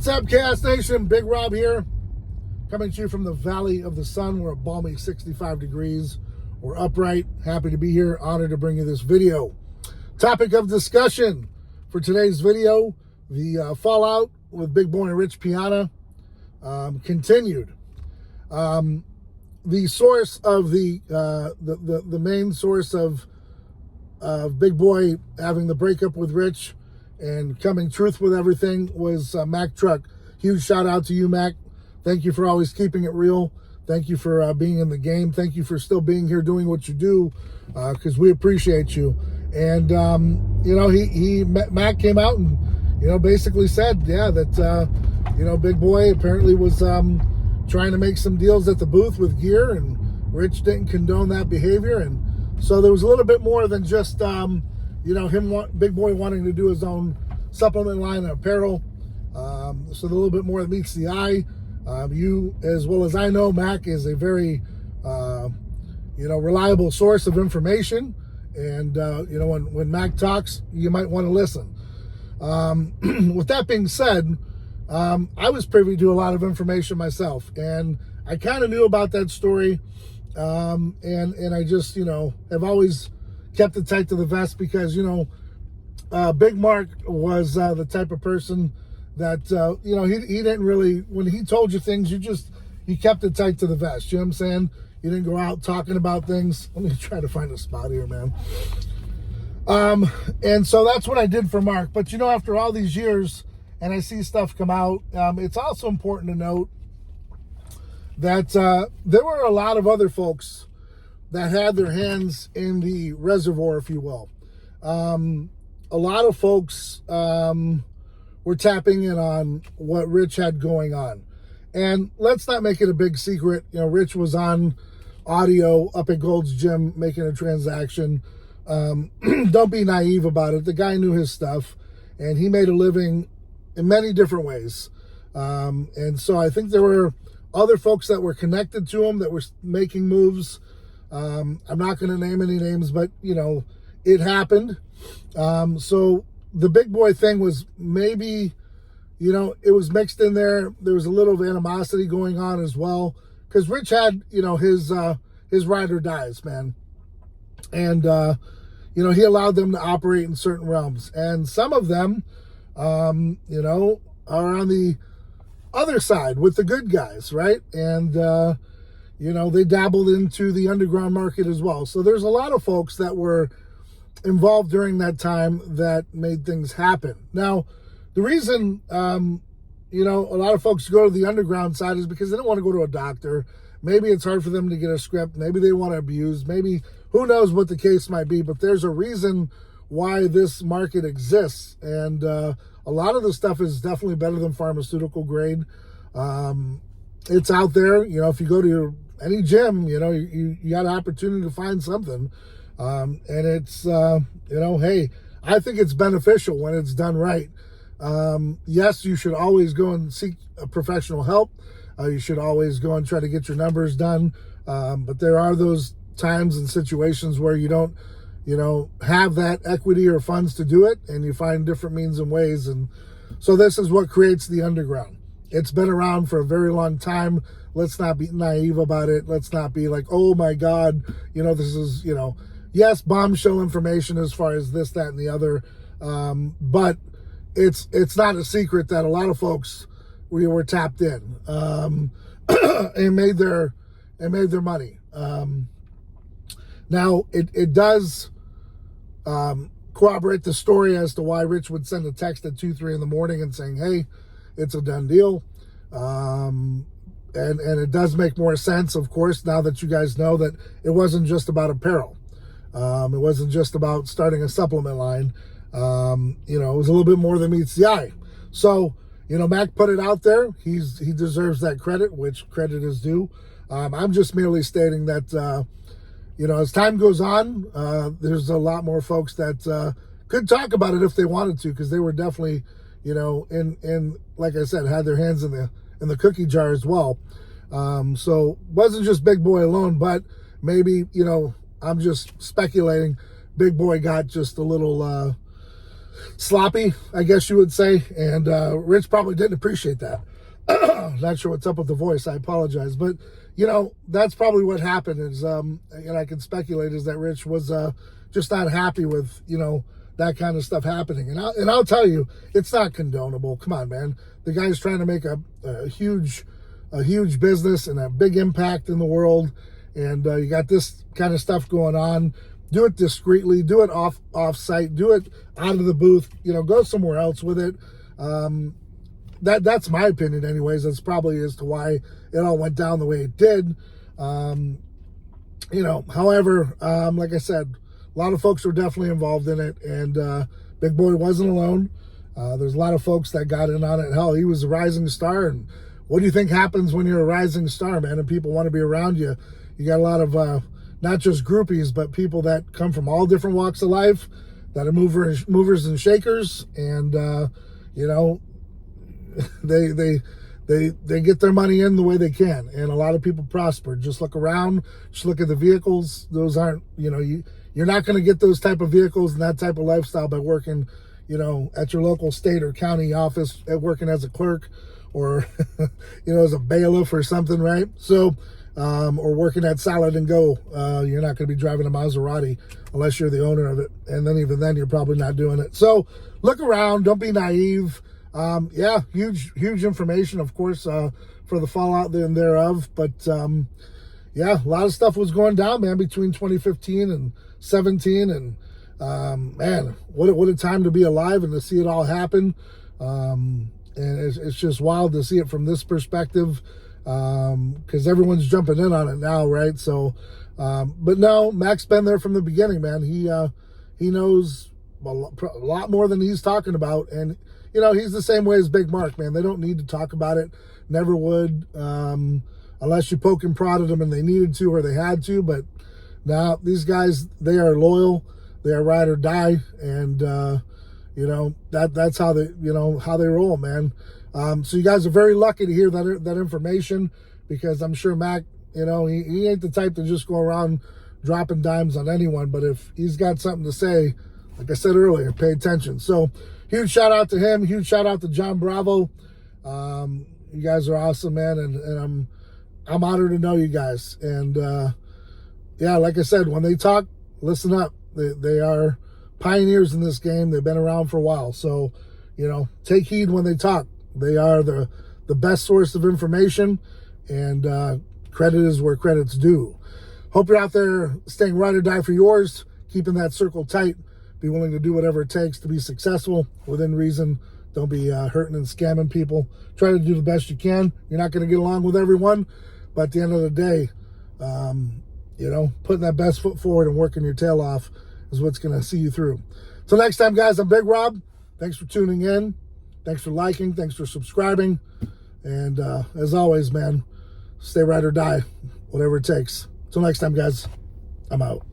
What's up, Chaos Nation? Big Rob here, coming to you from the Valley of the Sun. We're a balmy 65 degrees. We're upright. Happy to be here. Honored to bring you this video. Topic of discussion for today's video, the fallout with Big Boy and Rich Piana continued. The source of the main source of Big Boy having the breakup with Rich and coming truth with everything was Mac Truck. Huge shout out to you, Mac. Thank you for always keeping it real. Thank you for being in the game. Thank you for still being here doing what you do, because we appreciate you. And Mac came out and basically said, yeah, that Big Boy apparently was trying to make some deals at the booth with gear, and Rich didn't condone that behavior. And so there was a little bit more than just Big Boy wanting to do his own supplement line and apparel. So a little bit more that meets the eye. You, as well as I know, Mac is a very, reliable source of information. And, when Mac talks, you might want to listen. With that being said, I was privy to a lot of information myself, and I kind of knew about that story. And I just, have always kept it tight to the vest because, Big Mark was the type of person that, he didn't really, when he told you things, he kept it tight to the vest. You know what I'm saying? You didn't go out talking about things. Let me try to find a spot here, man. And so that's what I did for Mark. But, after all these years and I see stuff come out, it's also important to note that there were a lot of other folks that had their hands in the reservoir, if you will. A lot of folks were tapping in on what Rich had going on. And let's not make it a big secret. Rich was on audio up at Gold's Gym making a transaction. Don't be naive about it. The guy knew his stuff, and he made a living in many different ways. And so I think there were other folks that were connected to him that were making moves. I'm not going to name any names, but, it happened. So the Big Boy thing was maybe, it was mixed in there. There was a little of animosity going on as well, because Rich had, his ride or dies, man. And, he allowed them to operate in certain realms. And some of them, are on the other side with the good guys, right? And, they dabbled into the underground market as well. So there's a lot of folks that were involved during that time that made things happen. Now, the reason, a lot of folks go to the underground side is because they don't want to go to a doctor. Maybe it's hard for them to get a script. Maybe they want to abuse. Maybe, who knows what the case might be. But there's a reason why this market exists. And a lot of the stuff is definitely better than pharmaceutical grade. It's out there. If you go to any gym, you got an opportunity to find something. And it's, hey, I think it's beneficial when it's done right. Yes, you should always go and seek professional help. You should always go and try to get your numbers done. But there are those times and situations where you don't, have that equity or funds to do it, and you find different means and ways. And so this is what creates the underground. It's been around for a very long time. Let's not be naive about it. Let's not be like, oh my God, this is, yes, bombshell information as far as this, that, and the other. But it's not a secret that a lot of folks were tapped in and made their money. Now it does corroborate the story as to why Rich would send a text at 2-3 in the morning and saying, hey, it's a done deal. And it does make more sense, of course, now that you guys know that it wasn't just about apparel. It wasn't just about starting a supplement line. It was a little bit more than meets the eye. So, Mac put it out there. He deserves that credit, which credit is due. I'm just merely stating that, as time goes on, there's a lot more folks that could talk about it if they wanted to, because they were definitely, in like I said, had their hands in the cookie jar as well. So wasn't just Big Boy alone, but maybe, I'm just speculating. Big Boy got just a little sloppy, I guess you would say. And Rich probably didn't appreciate that. Not sure what's up with the voice. I apologize. But, that's probably what happened is, and I can speculate, is that Rich was just not happy with, that kind of stuff happening. And I'll tell you, it's not condonable. Come on, man. The guy's trying to make a huge business and a big impact in the world. And you got this kind of stuff going on. Do it discreetly. Do it off site. Do it out of the booth. Go somewhere else with it. That's my opinion, anyways. That's probably as to why it all went down the way it did. However, like I said, a lot of folks were definitely involved in it, and Big Boy wasn't alone. There's a lot of folks that got in on it. Hell, he was a rising star, and what do you think happens when you're a rising star, man, and people want to be around you? You got a lot of not just groupies, but people that come from all different walks of life that are movers and shakers, and they get their money in the way they can, and a lot of people prosper. Just look around, just look at the vehicles. Those aren't, you're not going to get those type of vehicles and that type of lifestyle by working, at your local state or county office, at working as a clerk or, as a bailiff or something, right? So, or working at Salad and Go. You're not going to be driving a Maserati unless you're the owner of it. And then even then, you're probably not doing it. So look around. Don't be naive. Huge information, of course, for the fallout thereof. But, a lot of stuff was going down, man, between 2015 and 17. And, man, what a time to be alive and to see it all happen. And it's just wild to see it from this perspective, because everyone's jumping in on it now, right? So, but no, Mac's been there from the beginning, man. He knows a lot more than he's talking about. And, he's the same way as Big Mark, man. They don't need to talk about it. Never would, unless you poke and prodded them and they needed to or they had to. But now these guys, they are loyal. They are ride or die. And, that's how they roll, man. So you guys are very lucky to hear that information, because I'm sure Mac, he ain't the type to just go around dropping dimes on anyone. But if he's got something to say, like I said earlier, pay attention. So huge shout out to him. Huge shout out to John Bravo. You guys are awesome, man. And I'm honored to know you guys. And, like I said, when they talk, listen up. They are pioneers in this game. They've been around for a while. So, take heed when they talk. They are the best source of information, and credit is where credit's due. Hope you're out there staying ride or die for yours, keeping that circle tight. Be willing to do whatever it takes to be successful within reason. Don't be hurting and scamming people. Try to do the best you can. You're not going to get along with everyone, but at the end of the day, putting that best foot forward and working your tail off is what's going to see you through. Till next time, guys, I'm Big Rob. Thanks for tuning in. Thanks for liking. Thanks for subscribing. And as always, man, stay ride or die, whatever it takes. Till next time, guys, I'm out.